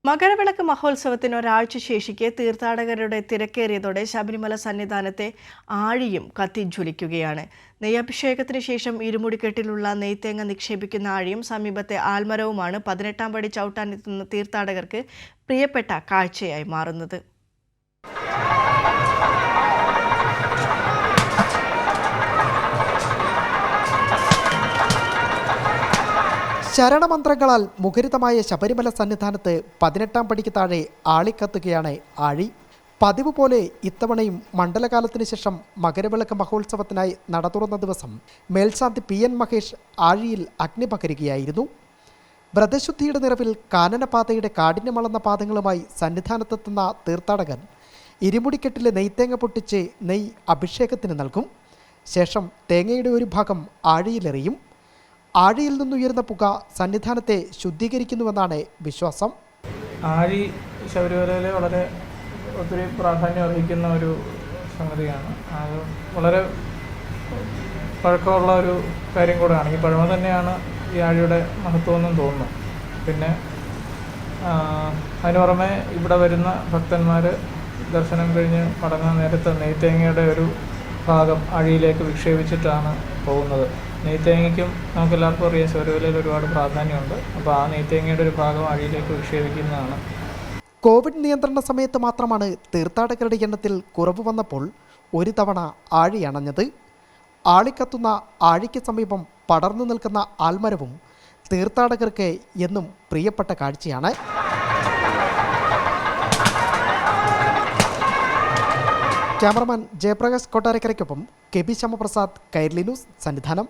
മകരവിളക്ക് മഹോത്സവത്തിന് ഒരാഴ്ച ശേഷിക്കെ തീർത്ഥാടകരുടെ തിരക്കേറിയതോടെ ശബരിമല സന്നിധാനത്തെ ആഴിയും കത്തിജ്വലിക്കുകയാണ്. നെയ്യഭിഷേകത്തിന് ശേഷം ഇരുമുടിക്കെട്ടിലുള്ള നെയ്ത്തേങ്ങ നിക്ഷേപിക്കുന്ന ആഴിയും സമീപത്തെ ആൽമരവുമാണ് 18ാം പടി ചവിട്ടാനെത്തുന്ന തീർത്ഥാടകർക്ക് പ്രിയപ്പെട്ട കാഴ്ചയായി മാറുന്നത്. ശരണമന്ത്രങ്ങളാൽ മുഖരിതമായ ശബരിമല സന്നിധാനത്ത് 18ാം പടിക്ക് താഴെ ആളിക്കത്തുകയാണ് ആഴി. പതിവ് പോലെ ഇത്തവണയും മണ്ഡലകാലത്തിന് ശേഷം മകരവിളക്ക് മഹോത്സവത്തിനായി നട തുറന്ന ദിവസം മേൽശാന്തി PN മഹേഷ് ആഴിയിൽ അഗ്നി പകരുകയായിരുന്നു. വ്രതശുദ്ധിയുടെ നിറവിൽ കാനനപാതയുടെ കാഠിന്യമളന്ന പാദങ്ങളുമായി സന്നിധാനത്തെത്തുന്ന തീർത്ഥാടകൻ ഇരുമുടിക്കെട്ടിലെ നെയ്ത്തേങ്ങ പൊട്ടിച്ച് നെയ്യ് അഭിഷേകത്തിന് നൽകും. ശേഷം തേങ്ങയുടെ ഒരു ഭാഗം ആഴിയിലെറിയും. ആഴിയിൽ നിന്നുയരുന്ന പുക സന്നിധാനത്തെ ശുദ്ധീകരിക്കുന്നുവെന്നാണ് വിശ്വാസം. ആഴി ശബരിമലയിലെ വളരെ ഒത്തിരി പ്രാധാന്യം അർഹിക്കുന്ന ഒരു സംഗതിയാണ്. അത് വളരെ പഴക്കമുള്ള ഒരു കാര്യം കൂടെയാണ്. ഈ പഴമ തന്നെയാണ് ഈ ആഴിയുടെ മഹത്വം എന്നും തോന്നുന്നു. പിന്നെ അതിന് പുറമെ ഇവിടെ വരുന്ന ഭക്തന്മാർ ദർശനം കഴിഞ്ഞ് മടങ്ങാൻ നേരത്തെ നെയ്ത്തേങ്ങയുടെ ഒരു ഭാഗം ആഴിയിലേക്ക് വിക്ഷേപിച്ചിട്ടാണ് പോകുന്നത്. നെയ്ത്തേങ്ങയ്ക്കും നമുക്കെല്ലാവർക്കും അറിയാം ശബരിമലയിൽ ഒരുപാട് പ്രാധാന്യമുണ്ട്. അപ്പോൾ ആ നെയ്ത്തേങ്ങയുടെ ഒരു ഭാഗം ആഴിയിലേക്ക് വിക്ഷേപിക്കുന്നതാണ്. കോവിഡ് നിയന്ത്രണ സമയത്ത് മാത്രമാണ് തീർത്ഥാടകരുടെ എണ്ണത്തിൽ കുറവ് വന്നപ്പോൾ ഒരു തവണ ആഴി അണഞ്ഞത്. ആളിക്കത്തുന്ന ആഴിക്ക് സമീപം പടർന്നു നിൽക്കുന്ന ആൽമരവും തീർത്ഥാടകർക്ക് എന്നും പ്രിയപ്പെട്ട കാഴ്ചയാണ്. ക്യാമറമാൻ ജയപ്രകാശ് കൊട്ടാരക്കരയ്ക്കൊപ്പം കെ ശ്യാമപ്രസാദ്, കൈരളി ന്യൂസ്, സന്നിധാനം.